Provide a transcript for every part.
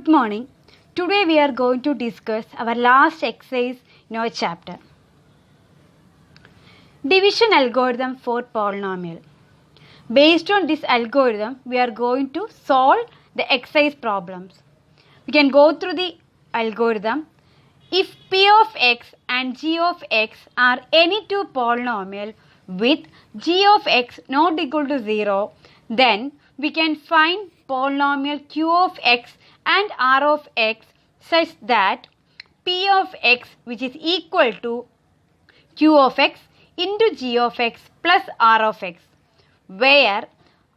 Good morning. Today we are going to discuss our last exercise in our chapter. Division algorithm for polynomial. Based on this algorithm, we are going to solve the exercise problems. We can go through the algorithm. If P of x and G of x are any two polynomial with G of x not equal to 0, then we can find polynomial Q of x and R of x such that P of x, which is equal to Q of x into G of x plus R of x, where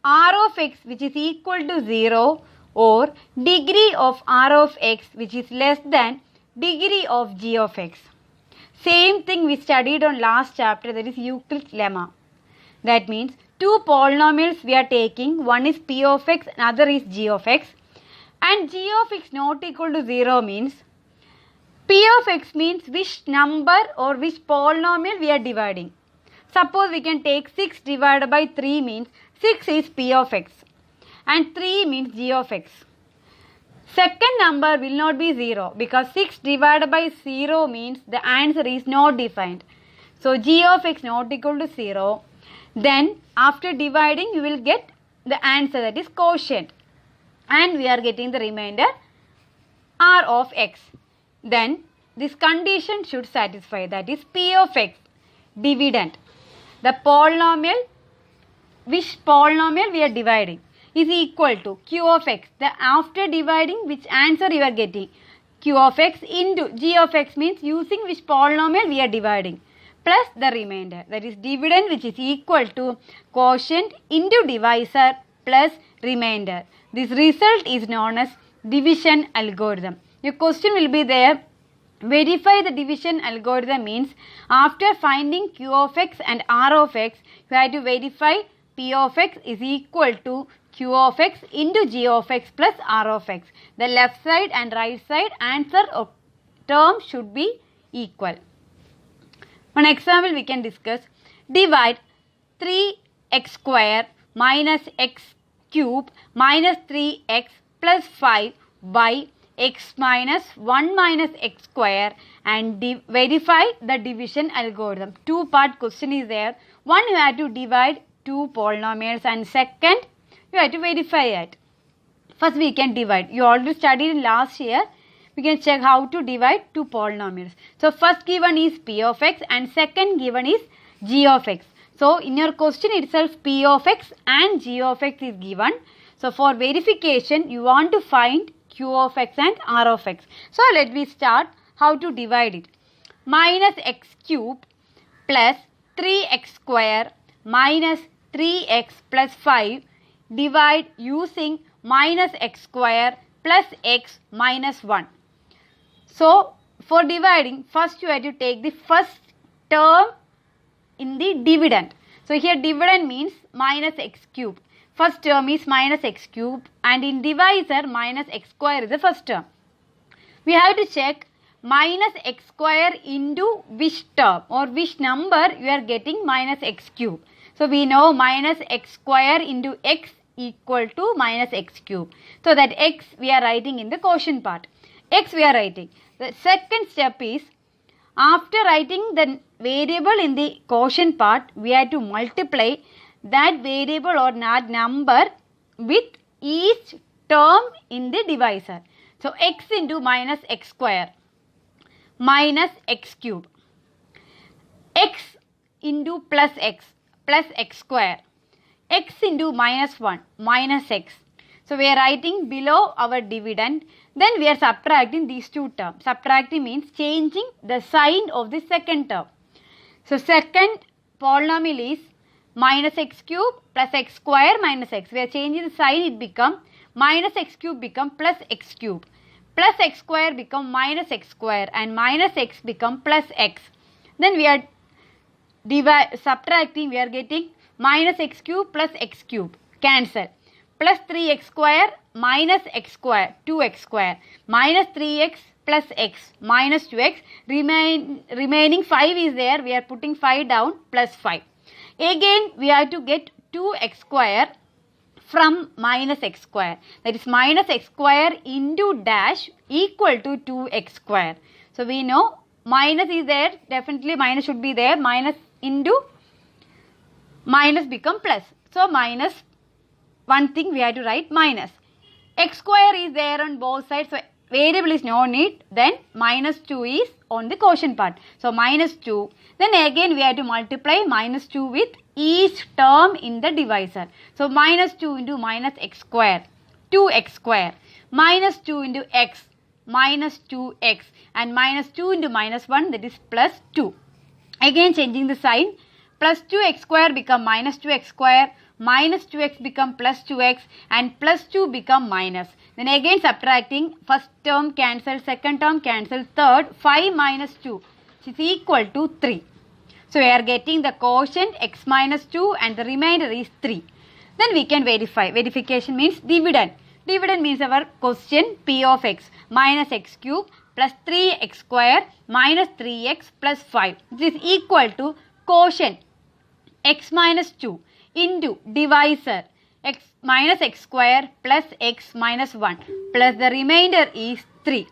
R of x, which is equal to 0, or degree of R of x, which is less than degree of G of x. Same thing we studied on last chapter, that is Euclid's lemma. That means two polynomials we are taking, one is P of x, another is G of x, and G of x not equal to 0 means P of x means which number or which polynomial we are dividing. Suppose we can take 6 divided by 3 means 6 is P of x and 3 means G of x. Second number will not be 0 because 6 divided by 0 means the answer is not defined. So G of x not equal to 0. Then after dividing you will get the answer, that is quotient, and we are getting the remainder R of x. Then this condition should satisfy, that is P of x dividend. The polynomial, which polynomial we are dividing, is equal to Q of x. After dividing, which answer you are getting? Q of x into G of x means using which polynomial we are dividing, plus the remainder, that is dividend, which is equal to quotient into divisor plus remainder. This result is known as division algorithm. Your question will be there. Verify the division algorithm means after finding Q of x and R of x, you have to verify P of x is equal to Q of x into G of x plus R of x. The left side and right side answer of term should be equal. One example we can discuss. Divide 3x square minus x cube minus 3x plus 5 by x minus 1 minus x square and verify the division algorithm. Two-part question is there. One, you have to divide two polynomials, and second, you have to verify it. First we can divide. You already studied last year. We can check how to divide two polynomials. So first given is P of x and second given is G of x. So in your question itself P of x and G of x is given. So for verification you want to find Q of x and R of x. So let me start how to divide it. Minus x cube plus 3x square minus 3x plus 5 divide using minus x square plus x minus 1. So for dividing, first you have to take the first term in the dividend. So here dividend means minus x cube. First term is minus x cube and in divisor minus x square is the first term. We have to check minus x square into which term or which number you are getting minus x cube. So we know minus x square into x equal to minus x cube. So that x we are writing in the quotient part. X we are writing. The second step is, after writing the variable in the quotient part, we have to multiply that variable or that number with each term in the divisor. So x into minus x square minus x cube, x into plus x square, x into minus 1 minus x. So we are writing below our dividend. Then we are subtracting these two terms. Subtracting means changing the sign of the second term. So second polynomial is minus x cube plus x square minus x. We are changing the sign, it become minus x cube become plus x cube. Plus x square become minus x square and minus x become plus x. Then we are subtracting, we are getting minus x cube plus x cube. Cancel. Plus 3x square minus x square, 2x square, minus 3x plus x minus 2x, remaining 5 is there, we are putting 5 down, plus 5. Again we have to get 2x square from minus x square. That is minus x square into dash equal to 2x square. So we know minus is there, definitely minus should be there, minus into minus become plus. So minus, one thing we have to write minus. X square is there on both sides, so variable is no need, then minus 2 is on the quotient part. So minus 2, then again we have to multiply minus 2 with each term in the divisor. So minus 2 into minus x square, 2x square, minus 2 into x, minus 2x, and minus 2 into minus 1, that is plus 2. Again changing the sign, plus 2x square become minus 2x square, minus 2x become plus 2x, and plus 2 become minus. Then again subtracting, first term cancel, second term cancel, third 5 minus 2 which is equal to 3. So we are getting the quotient x minus 2 and the remainder is 3. Then we can verify. Verification means dividend. Dividend means our question p of x minus x cube plus 3x square minus 3x plus 5. This is equal to quotient x minus 2 into divisor x minus x square plus x minus 1 plus the remainder is 3.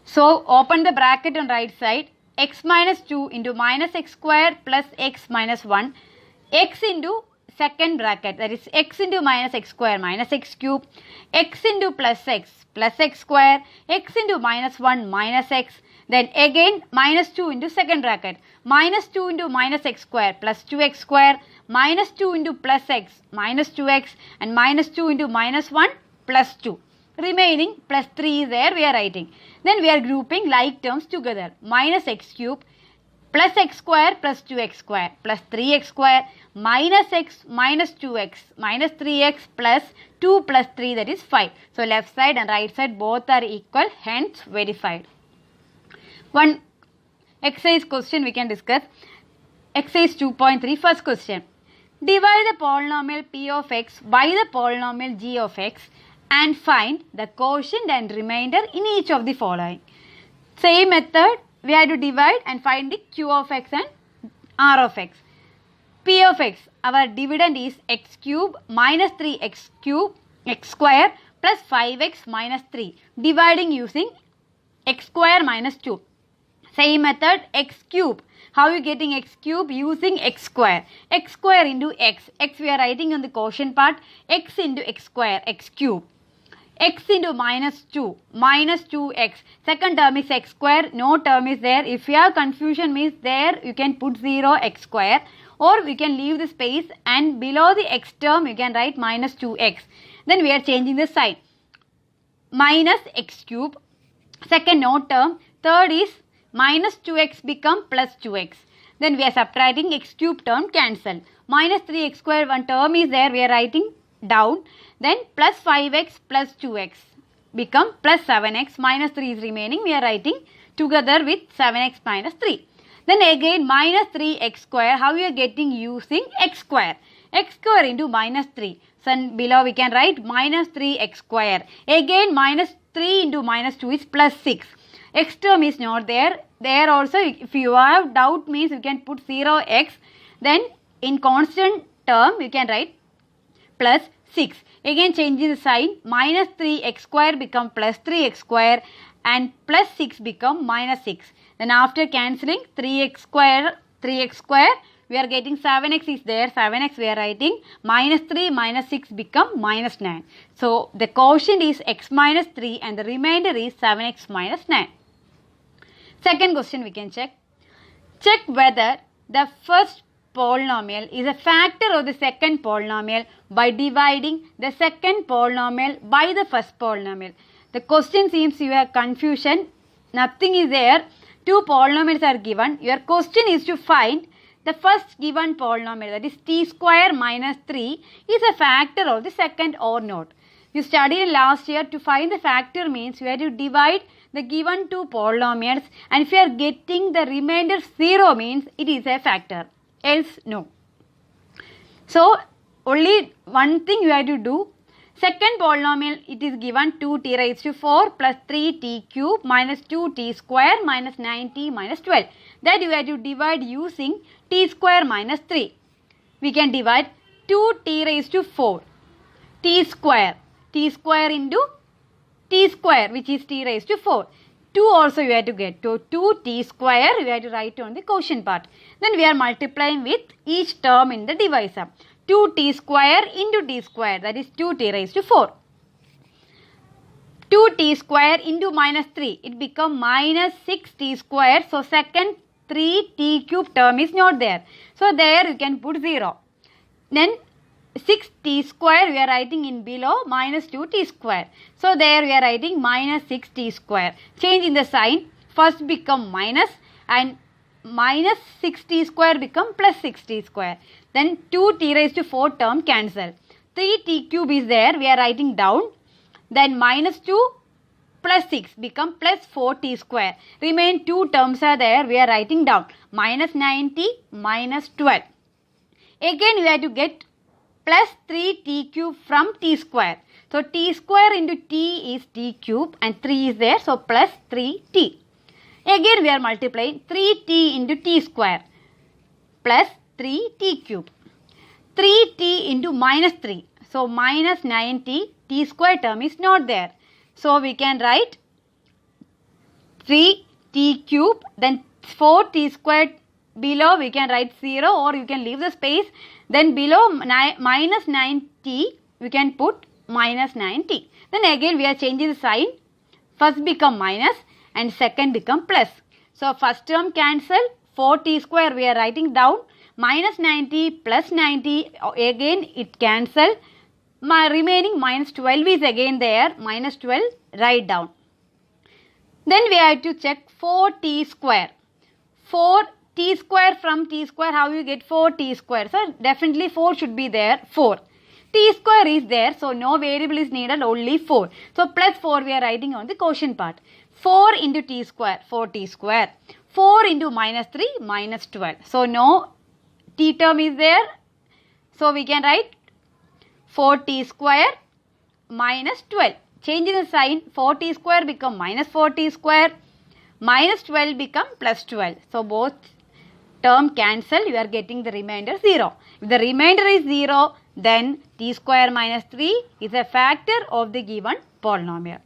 So open the bracket on right side, x minus 2 into minus x square plus x minus 1, x into second bracket, that is x into minus x square minus x cube, x into plus x square, x into minus 1 minus x, then again minus 2 into second bracket, minus 2 into minus x square plus 2x square, minus 2 into plus x minus 2x, and minus 2 into minus 1 plus 2. Remaining plus 3 is there, we are writing. Then we are grouping like terms together. Minus x cube plus x square plus 2x square plus 3x square minus x minus 2x minus 3x plus 2 plus 3, that is 5. So left side and right side both are equal, hence verified. One exercise question we can discuss. Exercise 2.3, first question. Divide the polynomial p of x by the polynomial g of x and find the quotient and remainder in each of the following. Same method, we have to divide and find the q of x and r of x. P of x, our dividend is x cube minus 3x cube x square plus 5x minus 3. Dividing using x square minus 2. Same method, x cube. How are you getting x cube? Using x square. X square into x. X we are writing on the quotient part. X into x square, x cube. X into minus 2, minus 2x. Second term is x square, no term is there. If you have confusion means there you can put 0 x square, or we can leave the space and below the x term you can write minus 2x. Then we are changing the sign. Minus x cube. Second no term. Third is minus 2x become plus 2x. Then we are subtracting x cube term cancel. Minus 3x square, one term is there, we are writing down. Then plus 5x plus 2x become plus 7x, minus 3 is remaining, we are writing together with 7x minus 3. Then again minus 3x square, how we are getting? Using x square. X square into minus 3. So below we can write minus 3x square. Again minus 3 into minus 2 is plus 6. X term is not there. There also if you have doubt means you can put 0x. Then in constant term you can write plus 6. Again changing the sign, minus 3x square become plus 3x square and plus 6 become minus 6. Then after cancelling 3x square, we are getting 7x is there, 7x we are writing, minus 3 minus 6 become minus 9. So the quotient is x minus 3 and the remainder is 7x minus 9. Second question we can check. Check whether the first polynomial is a factor of the second polynomial by dividing the second polynomial by the first polynomial. The question seems you have confusion. Nothing is there. Two polynomials are given. Your question is to find the first given polynomial, that is t square minus 3 is a factor of the second or not. You studied last year, to find the factor means you have to divide the given two polynomials, and if you are getting the remainder 0 means it is a factor, else no. So only one thing you have to do. Second polynomial, it is given 2t raised to 4 plus 3t cube minus 2t square minus 9t minus 12. That you have to divide using t square minus 3. We can divide 2t raised to 4. t square into t square, which is t raised to 4. 2 also you have to get. So 2t square we have to write on the quotient part. Then we are multiplying with each term in the divisor. 2t square into t square, that is 2t raised to 4. 2t square into minus 3, it become minus 6t square. So second 3t cube term is not there. So there you can put 0. Then 6t square we are writing in below minus 2t square. So there we are writing minus 6t square. Change in the sign. First become minus and minus 6t square become plus 6t square. Then 2t raised to 4 term cancel. 3t cube is there. We are writing down. Then minus 2 plus 6 become plus 4t square. Remain 2 terms are there. We are writing down. Minus 90 minus 12. Again we have to get plus 3t cube from t square. So t square into t is t cube and 3 is there. So plus 3t. Again we are multiplying 3t into t square plus 3t cube. 3t into minus 3. So minus 90, t square term is not there. So we can write 3t cube, then 4t square. Below we can write 0 or you can leave the space. Then below minus 90 we can put minus 90. Then again we are changing the sign. First become minus and second become plus. So first term cancel. 4t square we are writing down. Minus 90 plus 90 again it cancel. My remaining minus 12 is again there. Minus 12 write down. Then we have to check 4t square. 4t square from t square, how you get 4t square? So definitely 4 should be there. 4. T square is there. So no variable is needed. Only 4. So plus 4 we are writing on the quotient part. 4 into t square. 4t square. 4 into minus 3 minus 12. So no t term is there. So we can write 4t square minus 12. Change in the sign. 4t square become minus 4t square. Minus 12 become plus 12. So both term cancel. You are getting the remainder 0. If the remainder is 0, then t square minus 3 is a factor of the given polynomial.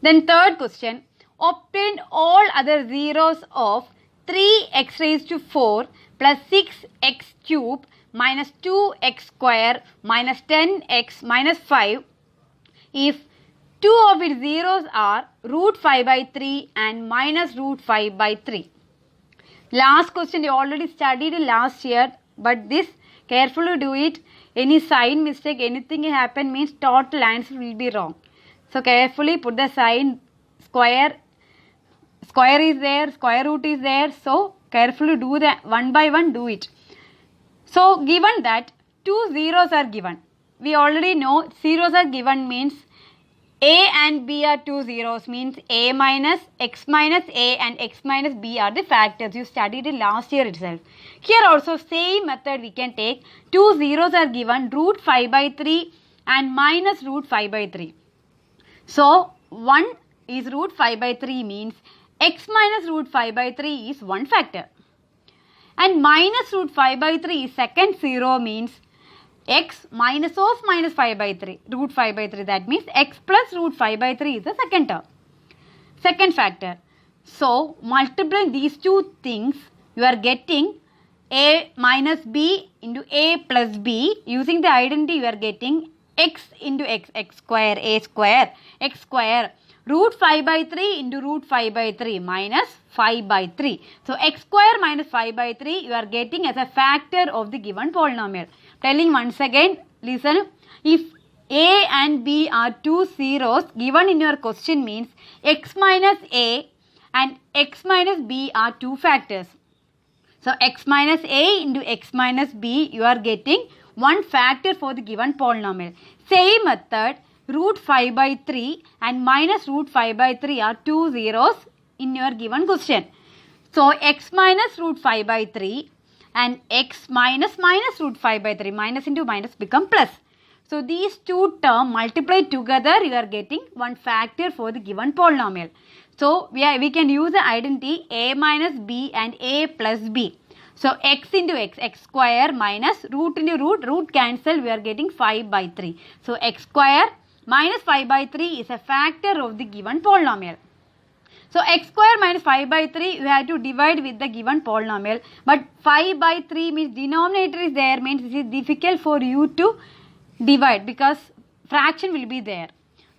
Then third question. Obtain all other zeros of 3x raised to 4 plus 6x cube minus 2x square minus 10x minus 5 if two of its zeros are root 5 by 3 and minus root 5 by 3. Last question you already studied last year, but this carefully do it. Any sign mistake, anything happen means total answer will be wrong. So carefully put the sign. Square is there, square root is there. So carefully do that one by one, do it. So given that two zeros are given, we already know zeros are given means a and b are two zeros, means a minus x minus a and x minus b are the factors. You studied it last year itself. Here also same method we can take. Two zeros are given, root 5 by 3 and minus root 5 by 3. So 1 is root 5 by 3 means x minus root 5 by 3 is one factor. And minus root 5 by 3 is second zero means x minus of minus 5 by 3, root 5 by 3. That means x plus root 5 by 3 is the second term, second factor. So multiplying these two things, you are getting a minus b into a plus b. Using the identity, you are getting x into x, x square, a square, x square. Root 5 by 3 into root 5 by 3 minus 5 by 3. So x square minus 5 by 3 you are getting as a factor of the given polynomial. Telling once again, listen. If a and b are two zeros given in your question means x minus a and x minus b are two factors. So x minus a into x minus b you are getting one factor for the given polynomial. Same method. Root 5 by 3 and minus root 5 by 3 are two zeros in your given question. So x minus root 5 by 3 and x minus minus root 5 by 3, minus into minus become plus. So these two terms multiplied together you are getting one factor for the given polynomial. So we can use the identity a minus b and a plus b. So x into x square minus root into root cancel, we are getting 5 by 3. So x square minus 5 by 3 is a factor of the given polynomial. So x square minus 5 by 3, you have to divide with the given polynomial. But 5 by 3 means denominator is there, means it is difficult for you to divide because fraction will be there.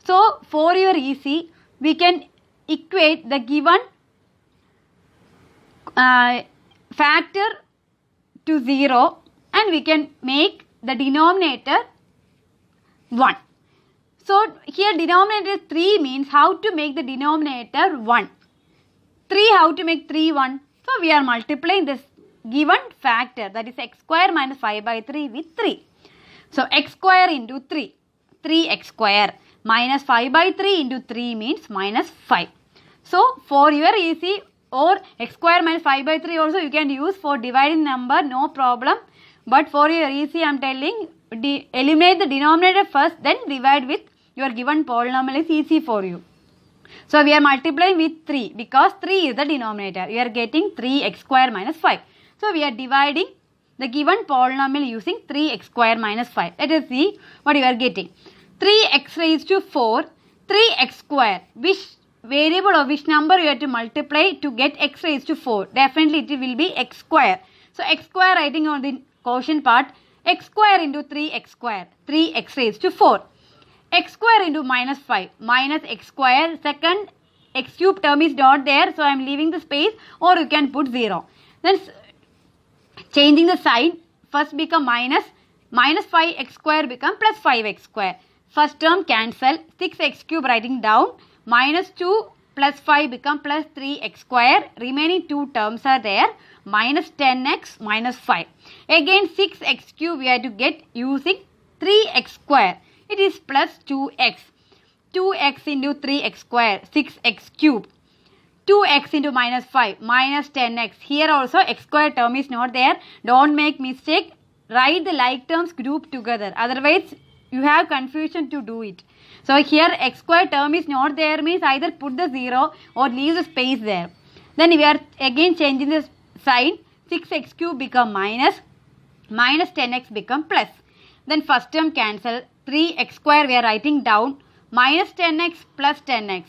So for your easy, we can equate the given factor to 0 and we can make the denominator 1. So here denominator 3 means how to make the denominator 1. 3 how to make 3 1. So we are multiplying this given factor, that is x square minus 5 by 3 with 3. So x square into 3, 3x square minus 5 by 3 into 3 means minus 5. So for your easy, or x square minus 5 by 3 also you can use for dividing number, no problem. But for your easy, I am telling, eliminate the denominator first, then divide with your given polynomial is easy for you. So we are multiplying with 3 because 3 is the denominator. We are getting 3x square minus 5. So we are dividing the given polynomial using 3x square minus 5. Let us see what you are getting. 3x raised to 4, 3x square. Which variable or which number you have to multiply to get x raised to 4? Definitely it will be x square. So x square writing on the quotient part, x square into 3x square, 3x raised to 4. X square into minus 5, minus x square, second x cube term is not there, so I am leaving the space, or you can put 0. Then changing the sign, first become minus 5x square become plus 5x square. First term cancel, 6x cube writing down, minus 2 plus 5 become plus 3x square, remaining 2 terms are there, minus 10x minus 5. Again 6x cube we have to get using 3x square. It is plus 2x. 2x into 3x square, 6x cube. 2x into minus 5, minus 10x. Here also x square term is not there. Don't make mistake. Write the like terms group together. Otherwise, you have confusion to do it. So here x square term is not there means either put the 0 or leave the space there. Then we are again changing the sign. 6x cube become minus 10x become plus. Then first term cancel. 3x square we are writing down, minus 10x plus 10x,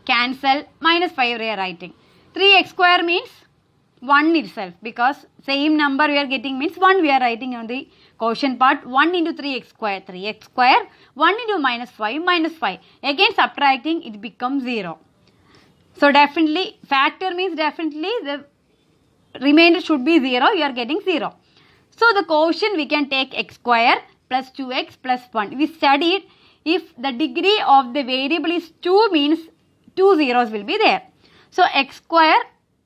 cancel, minus 5 we are writing. 3x square means 1 itself, because same number we are getting means 1 we are writing on the quotient part. 1 into 3x square, 3x square, 1 into minus 5, minus 5. Again subtracting, it becomes 0. So definitely, factor means definitely the remainder should be 0, you are getting 0. So the quotient we can take x square plus 2x plus 1. We studied if the degree of the variable is 2 means 2 zeros will be there. So x square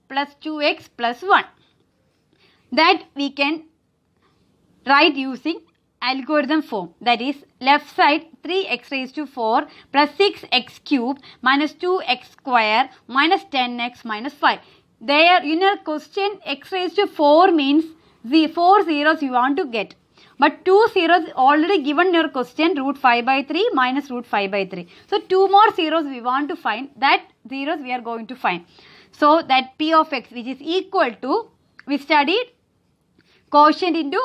plus 2x plus 1. That we can write using algorithm form. That is left side 3x raised to 4 plus 6x cube minus 2x square minus 10x minus 5. There in your question x raised to 4 means the 4 zeros you want to get. But 2 zeros already given in your question, root 5 by 3 minus root 5 by 3. So 2 more zeros we want to find. That zeros we are going to find. So that p of x which is equal to, we studied quotient into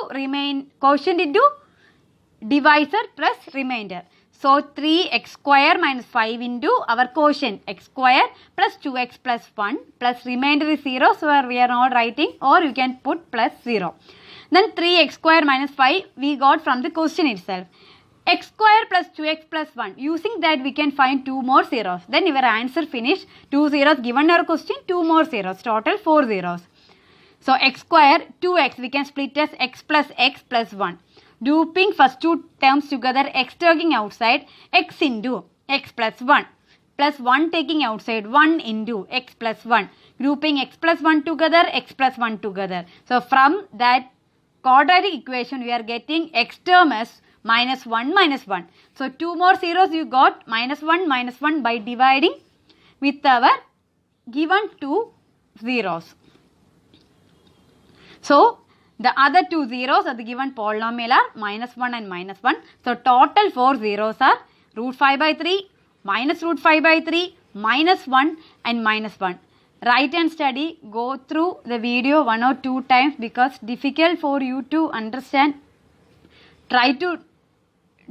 divisor plus remainder. So 3x square minus 5 into our quotient x square plus 2x plus 1 plus remainder is 0. So we are not writing, or you can put plus 0. Then 3x square minus 5 we got from the question itself. X square plus 2x plus 1. Using that we can find 2 more zeros. Then your answer finished. 2 zeros given our question, 2 more zeros. Total 4 zeros. So x square, 2x we can split as x plus 1. Grouping first two terms together, x taking outside, x into x plus 1. Plus 1 taking outside, 1 into x plus 1. Grouping x plus 1 together, x plus 1 together. So from that quadratic equation we are getting x term as minus 1 minus 1. So 2 more zeros you got, minus 1 by dividing with our given 2 zeros. So the other 2 zeros of the given polynomial are minus 1 and minus 1. So total 4 zeros are root 5 by 3, minus root 5 by 3, minus 1 and minus 1. write and study, go through the video 1 or 2 times because difficult for you to understand. Try to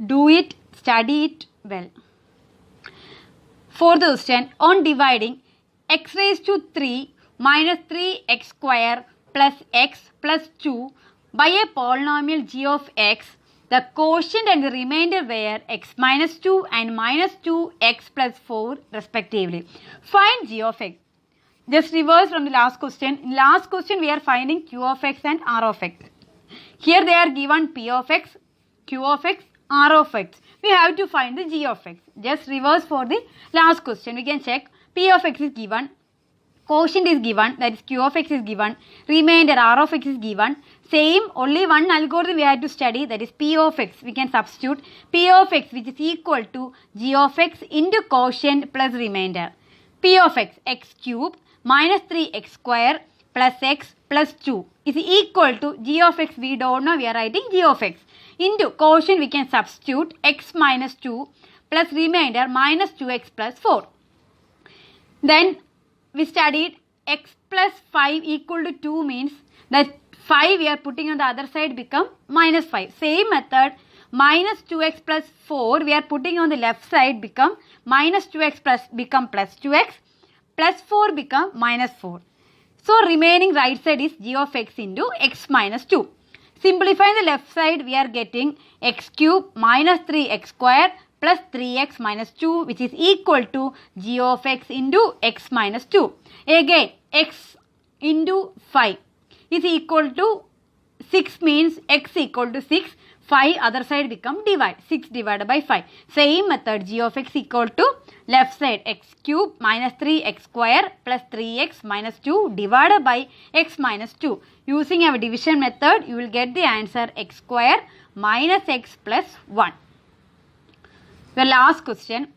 do it, study it well. Fourth question, on dividing x raised to 3 minus 3x square plus x plus 2 by a polynomial g of x, the quotient and the remainder were x minus 2 and minus 2x plus 4 respectively. Find g of x. Just reverse from the last question. In last question we are finding q of x and r of x. Here they are given p of x, q of x, r of x. We have to find the g of x. Just reverse for the last question. We can check p of x is given, quotient is given, that is q of x is given, remainder r of x is given. Same, only one algorithm we have to study, that is p of x. We can substitute p of x, which is equal to g of x into quotient plus remainder. P of x, x cube minus 3x square plus x plus 2 is equal to g of x. We don't know, we are writing g of x. Into quotient we can substitute x minus 2 plus remainder minus 2x plus 4. Then we studied x plus 5 equal to 2 means that 5 we are putting on the other side become minus 5. Same method, minus 2x plus 4 we are putting on the left side become minus 2x plus become plus 2x plus 4 become minus 4. So remaining right side is g of x into x minus 2. Simplifying the left side we are getting x cube minus 3x square plus 3x minus 2 which is equal to g of x into x minus 2. Again x into 5 is equal to 6 means x equal to 6. 5 other side become divide. 6 divided by 5. Same method, g of x equal to left side x cube minus 3x square plus 3x minus 2 divided by x minus 2. Using our division method you will get the answer x square minus x plus 1. The last question,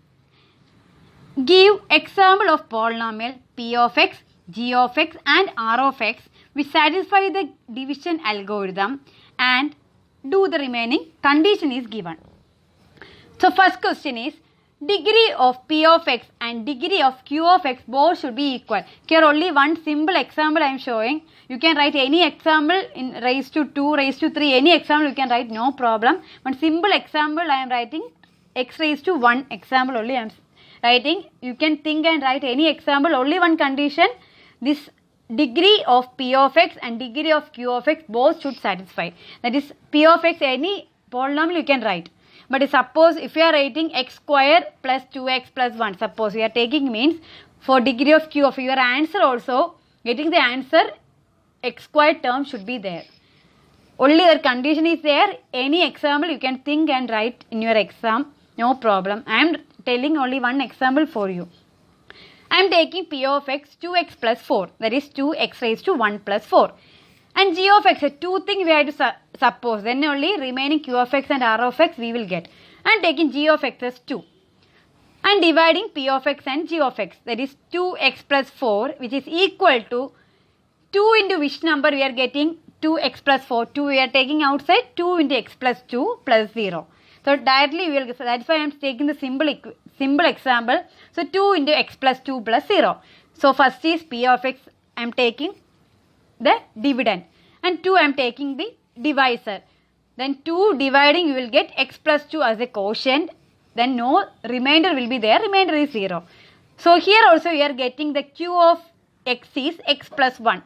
give example of polynomial p of x, g of x and r of x which satisfy the division algorithm and do the remaining condition is given. So first question is, degree of p of x and degree of q of x both should be equal. Here only one simple example I am showing. You can write any example in raised to 2, raised to 3, any example you can write, no problem. One simple example I am writing x raised to 1 example only I am writing. You can think and write any example, only one condition, this degree of p of x and degree of q of x both should satisfy. That is p of x, any polynomial you can write. But suppose if you are writing x square plus 2x plus 1, suppose you are taking means for degree of q of your answer also, getting the answer x square term should be there. Only the condition is there, any example you can think and write in your exam, no problem. I am telling only one example for you. I am taking p of x 2x plus 4, that is 2x raised to 1 plus 4. And g of x, two things we have to suppose, then only remaining q of x and r of x we will get. I am taking g of x as 2. And dividing p of x and g of x, that is 2x plus 4 which is equal to 2 into which number we are getting 2x plus 4, 2 we are taking outside, 2 into x plus 2 plus 0. So directly we will, that's why I am taking the simple example. So 2 into x plus 2 plus 0. So first is p of x, I am taking the dividend and 2 I am taking the divisor. Then 2 dividing you will get x plus 2 as a quotient. Then no remainder will be there, remainder is 0. So here also we are getting the q of x is x plus 1.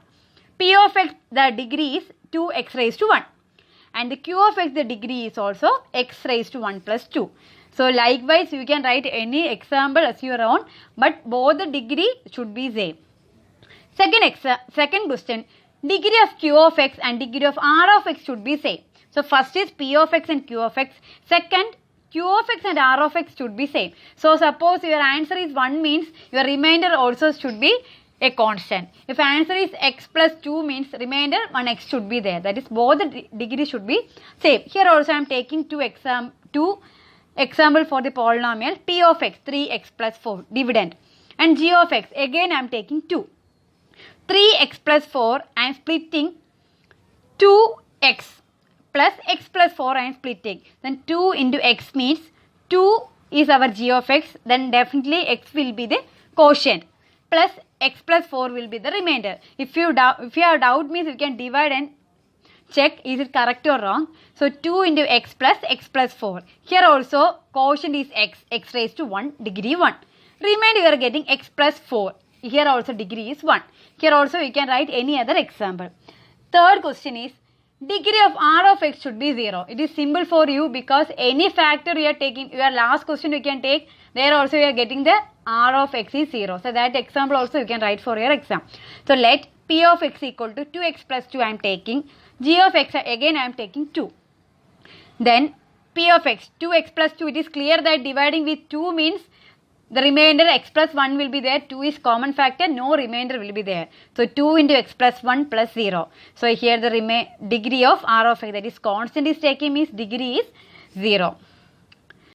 P of x the degree is 2x raised to 1. And the q of x the degree is also x raised to 1 plus 2. So likewise you can write any example as your own, but both the degree should be same. Second question, degree of q of x and degree of r of x should be same. So first is p of x and q of x. Second, q of x and r of x should be same. So suppose your answer is 1 means your remainder also should be a constant. If answer is x plus 2 means remainder 1x should be there. That is both the degree should be same. Here also I am taking two example for the polynomial p of x 3x plus 4 dividend and g of x again I am taking 2. 3x plus 4 I am splitting 2x plus x plus 4 I am splitting. Then 2 into x means 2 is our g of x, then definitely x will be the quotient. plus x plus 4 will be the remainder. If you have doubt means you can divide and check is it correct or wrong. So 2 into x plus 4. Here also quotient is x raised to 1, degree 1. Remainder you are getting x plus 4. Here also degree is 1. Here also you can write any other example. Third question is degree of r of x should be 0. It is simple for you because any factor you are taking, your last question you can take, there also you are getting the r of x is 0. So that example also you can write for your exam. So let p of x equal to 2x plus 2 I am taking. G of x again I am taking 2. Then p of x 2x plus 2, it is clear that dividing with 2 means the remainder x plus 1 will be there. 2 is common factor, no remainder will be there. So 2 into x plus 1 plus 0. So here the degree of r of x, that is constant, is taking means degree is 0.